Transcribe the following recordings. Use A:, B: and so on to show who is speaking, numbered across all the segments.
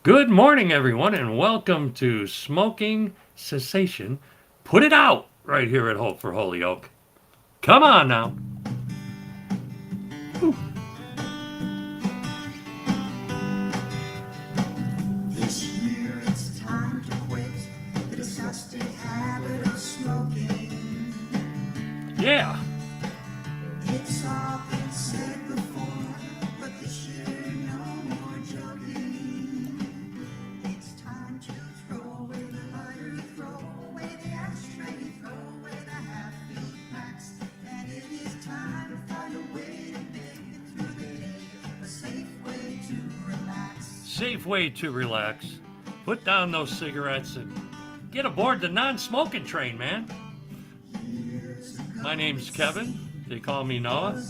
A: Good morning, everyone, and welcome to Smoking Cessation. Put it out right here at Hope for Holyoke. Come on now.
B: This year it's time to quit the disgusting habit of smoking.
A: Yeah.
B: It's all been said before, but this year no more joking. It's time to throw away the lighter, throw away the ashtray, throw away the half-filled packs. And it is time to find a way to make it through the day, a safe way to relax.
A: Safe way to relax. Put down those cigarettes and get aboard the non-smoking train, man. My name's Kevin. They call me Noah.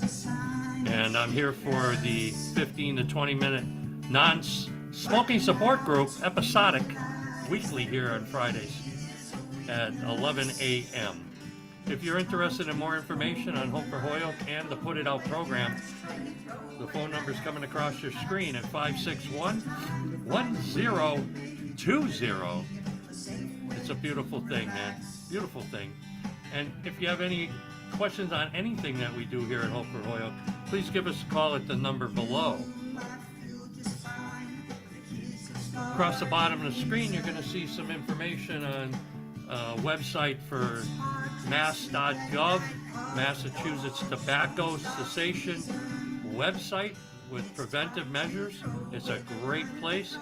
A: And I'm here for the 15 to 20 minute non-smoking support group, episodic, weekly here on Fridays at 11 a.m. If you're interested in more information on Hope for Holyoke and the Put It Out program, the phone number's coming across your screen at 561-1020. It's a beautiful thing, man. Beautiful thing. And if you have any questions on anything that we do here at Hope for Holyoke, please give us a call at the number below. Across the bottom of the screen, you're going to see some information on a website for mass.gov, Massachusetts Tobacco Cessation website with preventive measures. It's a great place.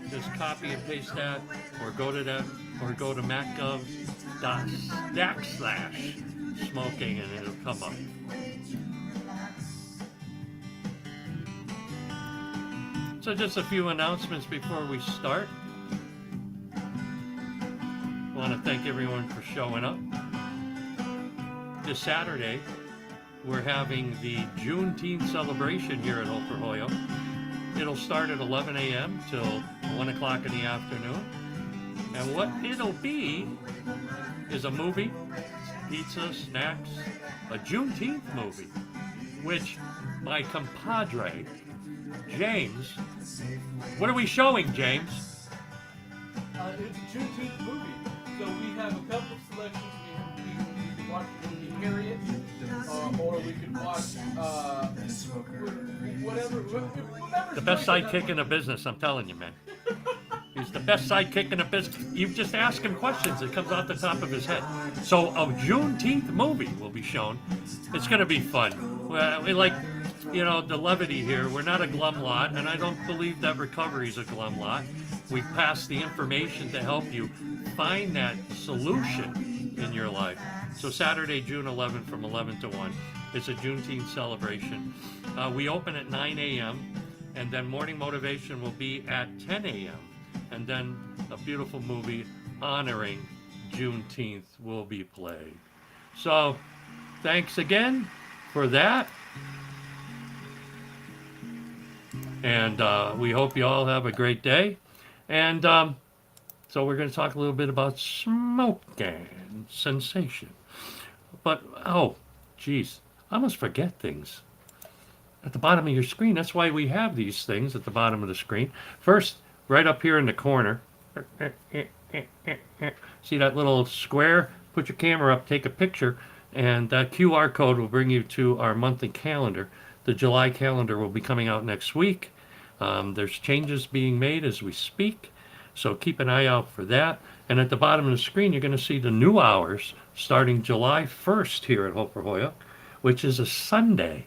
A: Just copy and paste that, or go to that, or go to macgov.smoking, and it'll come up. So just a few announcements before we start. I want to thank everyone for showing up. This Saturday, we're having the Juneteenth celebration here at Hope for Holyoke. It'll start at 11 a.m. till 1 o'clock in the afternoon. And what it'll be is a movie, pizza, snacks, a Juneteenth movie, which my compadre, James, what are we showing, James?
C: It's a Juneteenth movie, so we have a couple of selections. We can watch the movie Harriet, or we could watch whatever.
A: The best sidekick in the business, I'm telling you, man. He's the best sidekick in the business. You just ask him questions, it comes out the top of his head. So a Juneteenth movie will be shown. It's going to be fun. We like, the levity here. We're not a glum lot, and I don't believe that recovery's a glum lot. We pass the information to help you find that solution in your life. So Saturday, June 11th from 11 to 1. It's a Juneteenth celebration. We open at 9 a.m. and then morning motivation will be at 10 a.m. And then a beautiful movie honoring Juneteenth will be played. So thanks again for that. And we hope you all have a great day. And so we're going to talk a little bit about smoking cessation. But, geez, I almost forget things. At the bottom of your screen, that's why we have these things at the bottom of the screen. First, right up here in the corner, see that little square? Put your camera up, take a picture, and that QR code will bring you to our monthly calendar. The July calendar will be coming out next week. There's changes being made as we speak, so keep an eye out for that. And at the bottom of the screen, you're going to see the new hours starting July 1st here at Hope for Holyoke, which is a Sunday.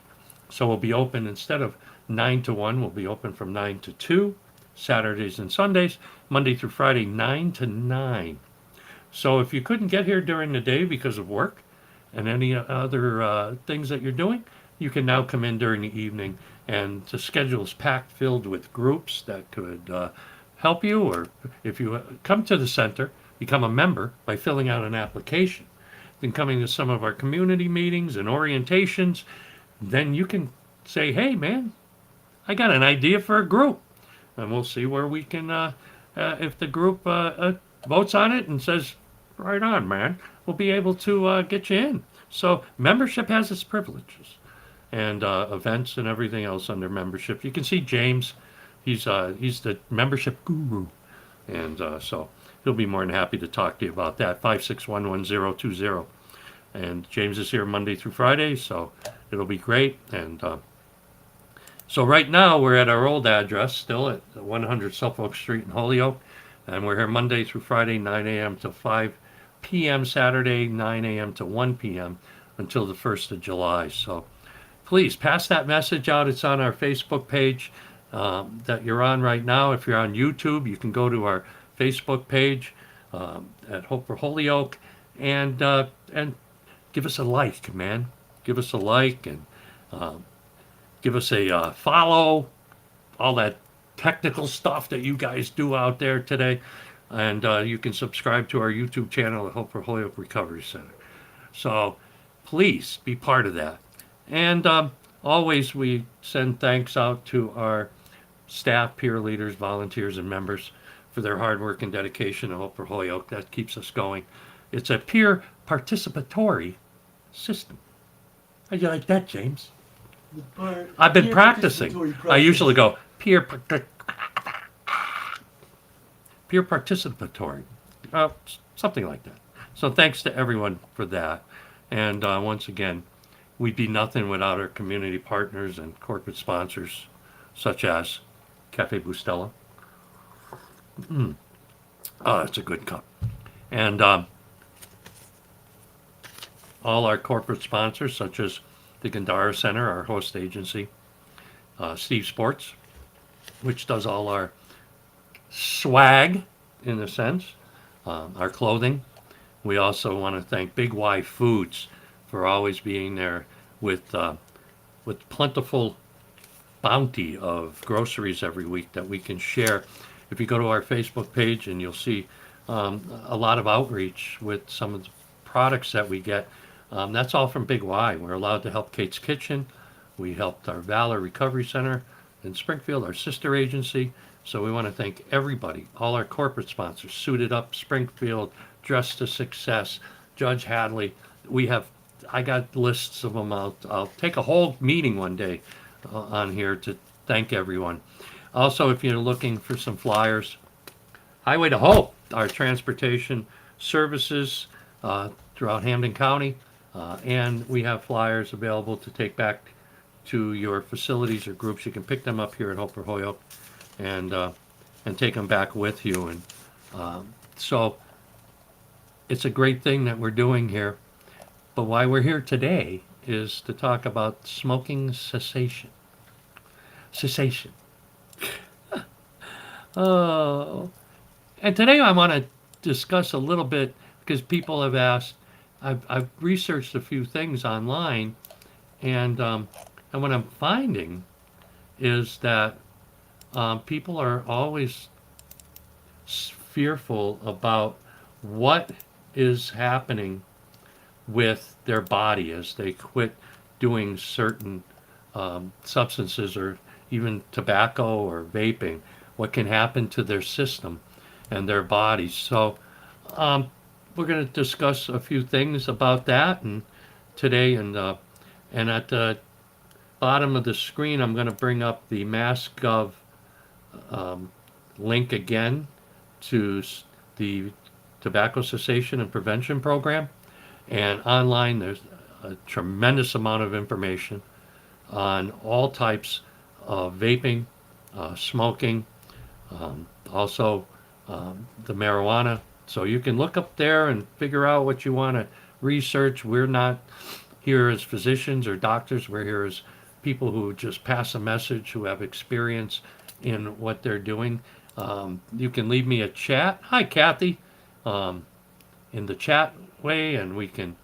A: So we'll be open instead of 9 to 1, we'll be open from 9 to 2, Saturdays and Sundays, Monday through Friday, 9 to 9. So if you couldn't get here during the day because of work and any other things that you're doing, you can now come in during the evening, and the schedule is packed, filled with groups that could help you. Or if you come to the center, become a member by filling out an application, then coming to some of our community meetings and orientations, then you can say, hey man, I got an idea for a group, and we'll see where we can, if the group votes on it and says, right on man, we'll be able to get you in. So membership has its privileges, and events and everything else under membership. You can see James, He's the membership guru, and so he'll be more than happy to talk to you about that. 5611020. And James is here Monday through Friday, so it'll be great. And so right now we're at our old address, still at 100 Suffolk Street in Holyoke, and we're here Monday through Friday, 9 a.m. till 5 p.m. Saturday, 9 a.m. to 1 p.m. until the 1st of July. So please pass that message out. It's on our Facebook page that you're on right now. If you're on YouTube, you can go to our Facebook page at Hope for Holyoke and give us a like, man. Give us a like and give us a follow. All that technical stuff that you guys do out there today. And you can subscribe to our YouTube channel at Hope for Holyoke Recovery Center. So please be part of that. And always we send thanks out to our staff, peer leaders, volunteers, and members for their hard work and dedication to Hope for Holyoke. That keeps us going. It's a peer participatory system. How'd you like that, James? I've been practicing. I usually go peer participatory, something like that. So thanks to everyone for that. And once again, we'd be nothing without our community partners and corporate sponsors, such as Cafe Bustelo. Oh, that's a good cup. And all our corporate sponsors, such as the Gandara Center, our host agency, Steve Sports, which does all our swag, in a sense, our clothing. We also want to thank Big Y Foods for always being there with plentiful bounty of groceries every week that we can share. If you go to our Facebook page, and you'll see a lot of outreach with some of the products that we get. That's all from Big Y. We're allowed to help Kate's Kitchen. We helped our Valor Recovery Center in Springfield, our sister agency. So we want to thank everybody, all our corporate sponsors, Suited Up, Springfield, Dress to Success, Judge Hadley. I got lists of them. I'll take a whole meeting one day on here to thank everyone. Also, if you're looking for some flyers, Highway to Hope, our transportation services throughout Hampden County, and we have flyers available to take back to your facilities or groups. You can pick them up here at Hope for Holyoke and take them back with you. And so it's a great thing that we're doing here. But why we're here today is to talk about smoking cessation. Oh, and today I want to discuss a little bit, because people have asked. I've researched a few things online, and what I'm finding is that people are always fearful about what is happening with their body as they quit doing certain substances, or even tobacco or vaping, what can happen to their system and their bodies. So we're going to discuss a few things about that and today, and at the bottom of the screen I'm going to bring up the MassGov link again to the Tobacco Cessation and Prevention Program. And online there's a tremendous amount of information on all types of vaping, smoking, also the marijuana. So you can look up there and figure out what you want to research. We're not here as physicians or doctors. We're here as people who just pass a message, who have experience in what they're doing. You can leave me a chat. Hi, Kathy. In the chat way, and we can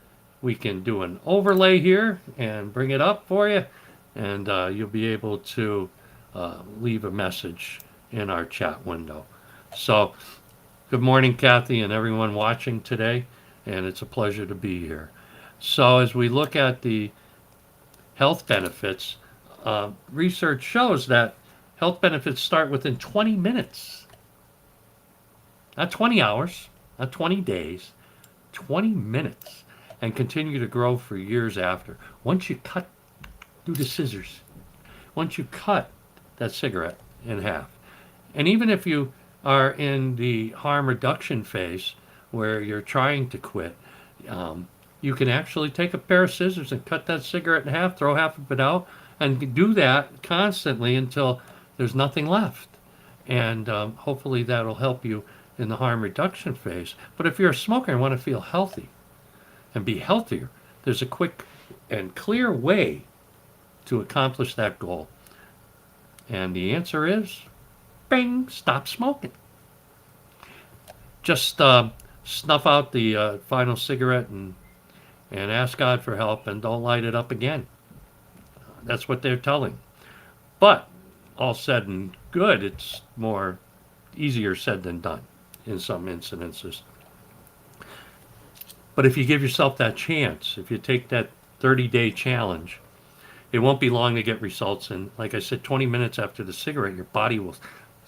A: do an overlay here and bring it up for you, and you'll be able to leave a message in our chat window. So good morning, Kathy, and everyone watching today, and it's a pleasure to be here. So as we look at the health benefits, research shows that health benefits start within 20 minutes. Not 20 hours, not 20 days, 20 minutes, and continue to grow for years after. Once you cut, do the scissors. Once you cut that cigarette, in half. And even if you are in the harm reduction phase where you're trying to quit, you can actually take a pair of scissors and cut that cigarette in half, throw half of it out, and do that constantly until there's nothing left. And hopefully that'll help you in the harm reduction phase. But if you're a smoker and want to feel healthy and be healthier, there's a quick and clear way to accomplish that goal. And the answer is, bing, stop smoking. Just snuff out the final cigarette and ask God for help and don't light it up again. That's what they're telling. But all said and good, it's more easier said than done in some incidences. But if you give yourself that chance, if you take that 30-day challenge, it won't be long to get results. And like I said, 20 minutes after the cigarette, your body will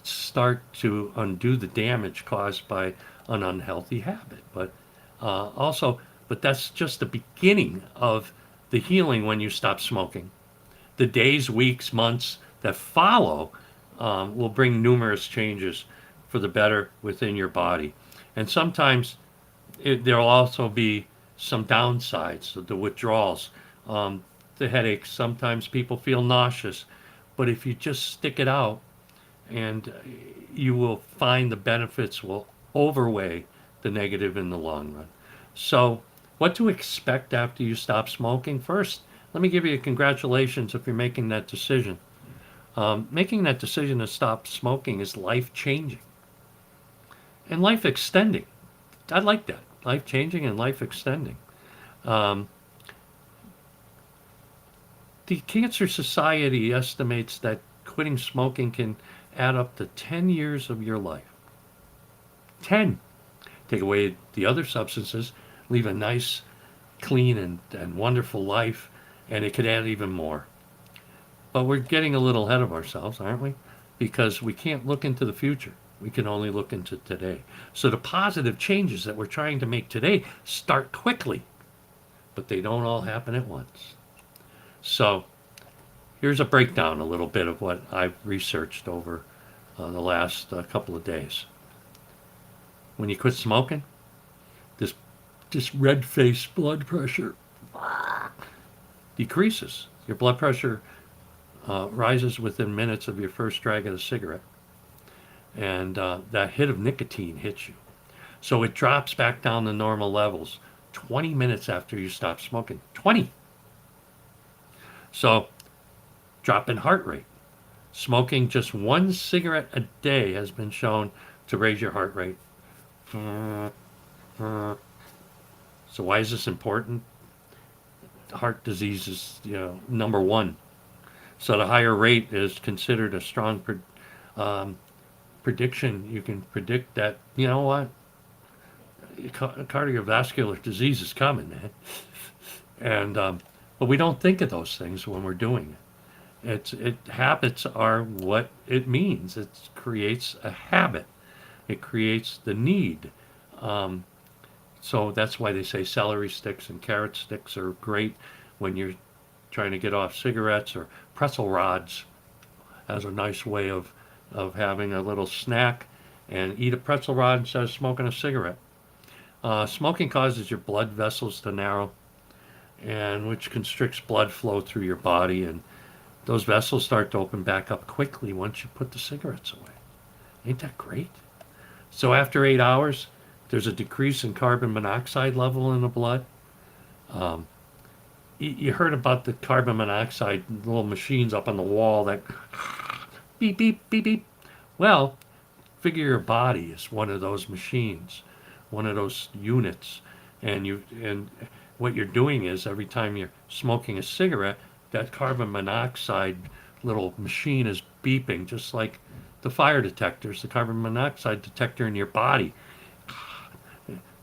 A: start to undo the damage caused by an unhealthy habit. But but that's just the beginning of the healing when you stop smoking. The days, weeks, months that follow will bring numerous changes for the better within your body. And sometimes there'll also be some downsides, the withdrawals, the headaches. Sometimes people feel nauseous. But if you just stick it out, and you will find the benefits will overweigh the negative in the long run. So what to expect after you stop smoking? First, let me give you a congratulations if you're making that decision. Making that decision to stop smoking is life-changing and life-extending. I like that. Life-changing and life-extending. The Cancer Society estimates that quitting smoking can add up to 10 years of your life. 10. Take away the other substances, leave a nice, clean, and wonderful life, and it could add even more. But we're getting a little ahead of ourselves, aren't we? Because we can't look into the future. We can only look into today. So the positive changes that we're trying to make today start quickly, but they don't all happen at once. So here's a breakdown a little bit of what I've researched over the last couple of days. When you quit smoking, this red-faced blood pressure decreases. Your blood pressure rises within minutes of your first drag of the cigarette. And that hit of nicotine hits you. So it drops back down to normal levels 20 minutes after you stop smoking. 20! So, drop in heart rate. Smoking just one cigarette a day has been shown to raise your heart rate. So why is this important? Heart disease is, number one. So the higher rate is considered a strong prediction. You can predict that, you know what? Cardiovascular disease is coming, man. And but we don't think of those things when we're doing it. Habits are what it means. It creates a habit. It creates the need. So that's why they say celery sticks and carrot sticks are great when you're trying to get off cigarettes, or pretzel rods as a nice way of having a little snack and eat a pretzel rod instead of smoking a cigarette. Smoking causes your blood vessels to narrow, and which constricts blood flow through your body, and those vessels start to open back up quickly once you put the cigarettes away. Ain't that great? So after 8 hours, there's a decrease in carbon monoxide level in the blood. You heard about the carbon monoxide little machines up on the wall that beep, beep, beep, beep. Well, figure your body is one of those machines, one of those units. And what you're doing is every time you're smoking a cigarette, that carbon monoxide little machine is beeping, just like the fire detectors, the carbon monoxide detector in your body.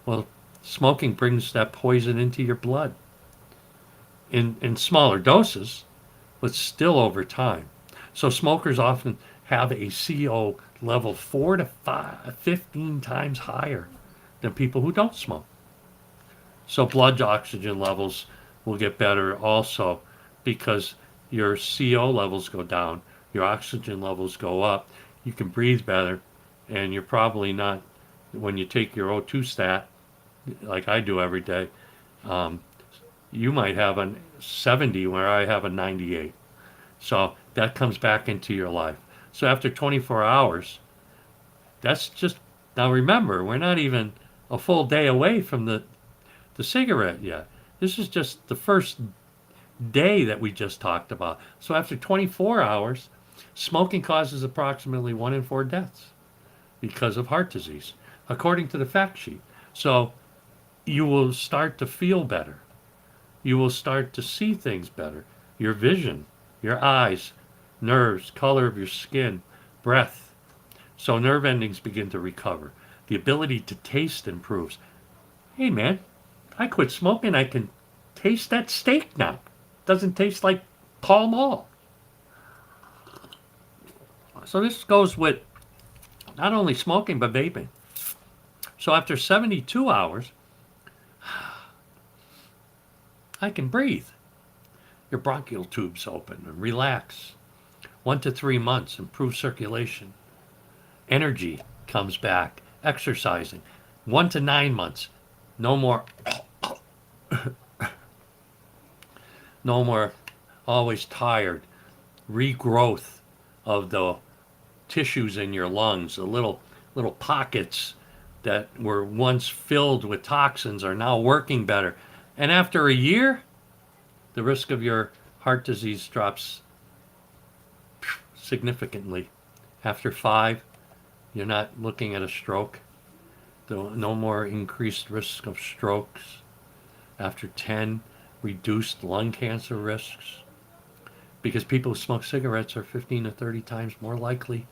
A: Well, smoking brings that poison into your blood in smaller doses, but still over time. So smokers often have a CO level 4 to 15 times higher than people who don't smoke. So blood oxygen levels will get better also because your CO levels go down. your oxygen levels go up, you can breathe better, and you're probably not, when you take your O2 stat, like I do every day, um, you might have a 70 where I have a 98. So that comes back into your life. So after 24 hours, that's just, now remember, we're not even a full day away from the cigarette yet. This is just the first day that we just talked about. So after 24 hours, smoking causes approximately 1 in 4 deaths because of heart disease, according to the fact sheet. So you will start to feel better. You will start to see things better. Your vision, your eyes, nerves, color of your skin, breath. So nerve endings begin to recover. The ability to taste improves. Hey man, I quit smoking. I can taste that steak now. Doesn't taste like Pall Mall. So this goes with not only smoking but vaping. So after 72 hours, I can breathe. Your bronchial tubes open and relax. 1 to 3 months, improve circulation. Energy comes back. Exercising. 1 to 9 months, no more no more always tired. Regrowth of the tissues in your lungs, the little pockets that were once filled with toxins are now working better. And after a year, the risk of your heart disease drops significantly. After 5, you're not looking at a stroke. No more increased risk of strokes. After 10, reduced lung cancer risks. Because people who smoke cigarettes are 15 to 30 times more likely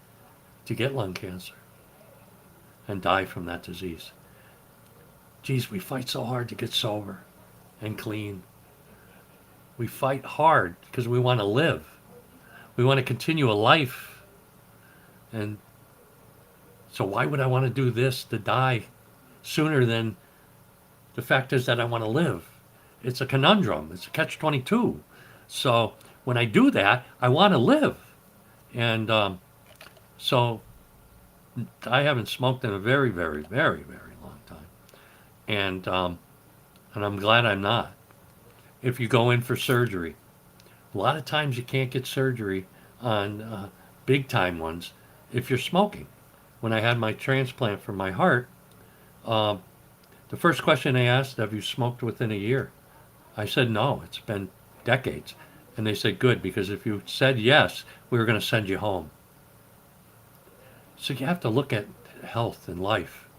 A: to get lung cancer and die from that disease. Geez, we fight so hard to get sober and clean. We fight hard because we want to live. We want to continue a life. And so why would I want to do this to die sooner than the fact is that I want to live? It's a conundrum. It's a catch-22. So when I do that, I want to live. And so I haven't smoked in a very, very, very, very long time. And I'm glad I'm not. If you go in for surgery, a lot of times you can't get surgery on big time ones if you're smoking. When I had my transplant for my heart, the first question they asked, have you smoked within a year? I said, no, it's been decades. And they said, good, because if you said yes, we were going to send you home. So you have to look at health and life.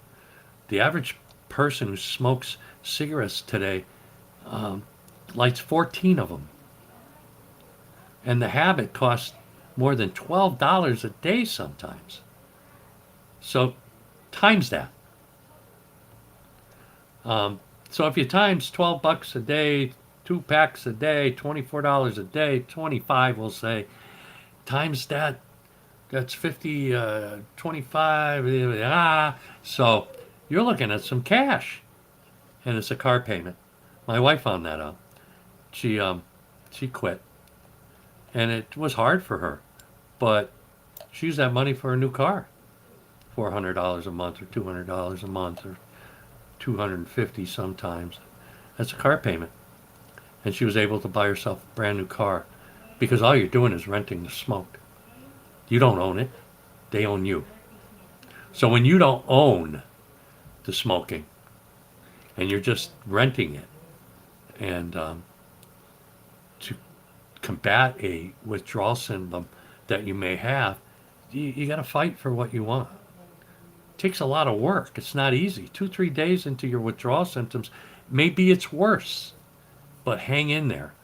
A: The average person who smokes cigarettes today lights 14 of them. And the habit costs more than $12 a day sometimes. So times that. So if you times $12 a day, 2 packs a day, $24 a day, 25 we'll say, times that, that's 50, 25, so you're looking at some cash. And it's a car payment. My wife found that out. She quit. And it was hard for her. But she used that money for a new car. $400 a month or $200 a month or $250 sometimes. That's a car payment. And she was able to buy herself a brand new car because all you're doing is renting the smoke. You don't own it. They own you. So when you don't own the smoking and you're just renting it, and to combat a withdrawal syndrome that you may have, you got to fight for what you want. It takes a lot of work. It's not easy. 2-3 days into your withdrawal symptoms, maybe it's worse, but hang in there.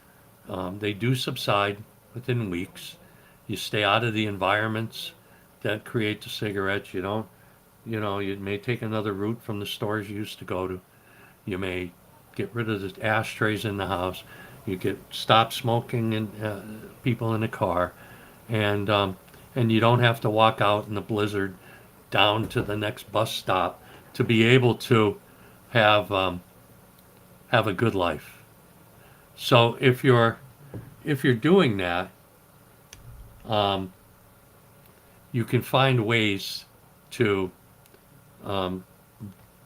A: They do subside within weeks. You stay out of the environments that create the cigarettes. You don't, you may take another route from the stores you used to go to. You may get rid of the ashtrays in the house. You stop smoking and people in the car, and you don't have to walk out in the blizzard down to the next bus stop to be able to have a good life. So if you're doing that, you can find ways to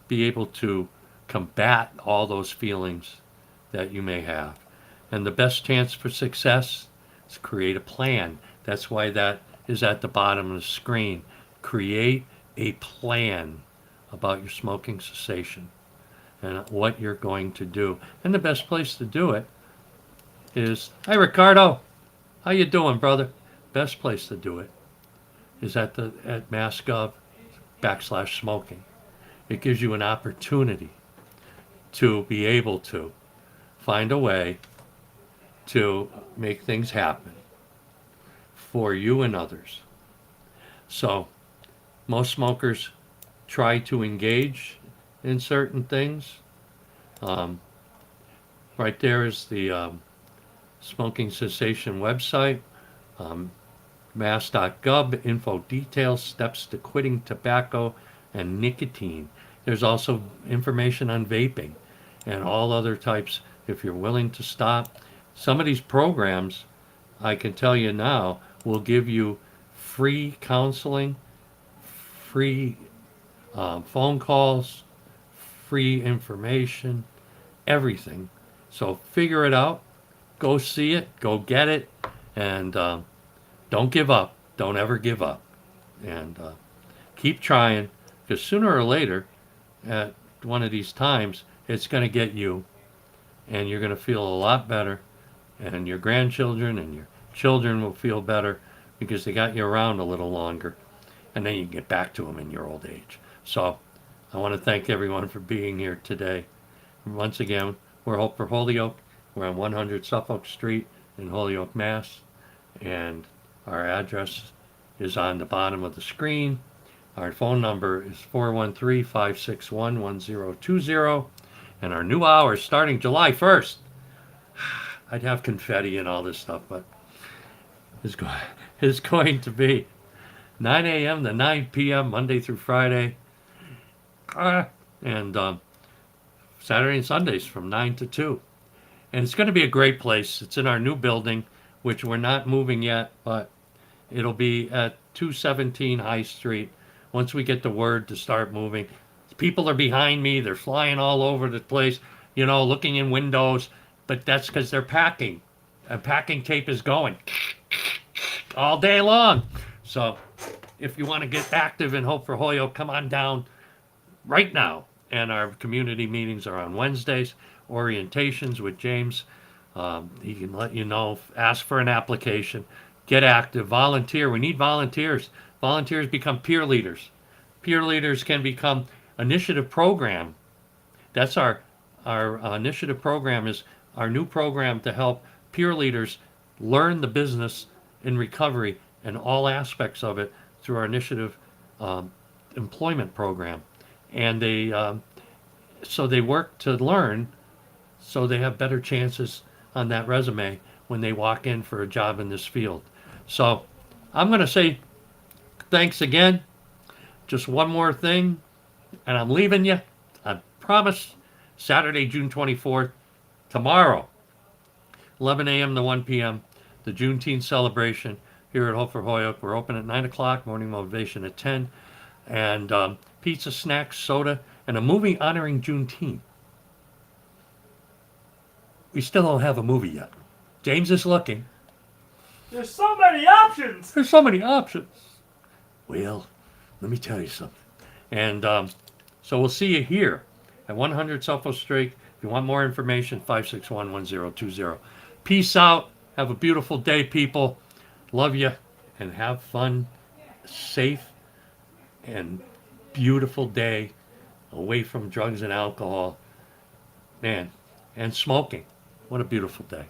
A: be able to combat all those feelings that you may have. And the best chance for success is create a plan. That's why that is at the bottom of the screen. Create a plan about your smoking cessation and what you're going to do. And the best place to do it is, hi Ricardo, how you doing, brother? Best place to do it is at mass.gov/smoking. It gives you an opportunity to be able to find a way to make things happen for you and others. So most smokers try to engage in certain things. Right there is the smoking cessation website, mass.gov, info details, steps to quitting tobacco and nicotine. There's also information on vaping and all other types if you're willing to stop. Some of these programs, I can tell you now, will give you free counseling, free phone calls, free information, everything. So figure it out, go see it, go get it, and don't give up. Don't ever give up. And keep trying, because sooner or later, at one of these times, it's going to get you, and you're going to feel a lot better, and your grandchildren and your children will feel better because they got you around a little longer, and then you can get back to them in your old age. So I want to thank everyone for being here today. Once again, we're Hope for Holyoke. We're on 100 Suffolk Street in Holyoke, Mass. And our address is on the bottom of the screen. Our phone number is 413-561-1020. And our new hours starting July 1st. I'd have confetti and all this stuff, but it's going to be 9 a.m. to 9 p.m. Monday through Friday. And Saturday and Sundays from 9 to 2. And it's going to be a great place. It's in our new building, which we're not moving yet, but it'll be at 217 High Street. Once we get the word to start moving, people are behind me. They're flying all over the place, looking in windows, but that's because they're packing. And packing tape is going all day long. So if you want to get active in Hope for Holyoke, come on down right now. And our community meetings are on Wednesdays, orientations with James. He can let you know, ask for an application, get active, volunteer. We need volunteers. Volunteers become peer leaders. Peer leaders can become initiative program. That's our initiative program is our new program to help peer leaders learn the business in recovery and all aspects of it through our initiative employment program. And so they work to learn, so they have better chances on that resume when they walk in for a job in this field. So I'm going to say thanks again. Just one more thing, and I'm leaving you. I promise. Saturday, June 24th, tomorrow, 11 a.m. to 1 p.m., the Juneteenth celebration here at Hope for Holyoke. We're open at 9 o'clock, morning motivation at 10, and pizza, snacks, soda, and a movie honoring Juneteenth. We still don't have a movie yet. James is looking.
C: There's so many options.
A: There's so many options. Well, let me tell you something. And so we'll see you here at 100 Suffolk Street. If you want more information, 561-1020. Peace out. Have a beautiful day, people. Love you. And have fun. Safe and beautiful day away from drugs and alcohol. Man, and smoking. What a beautiful day.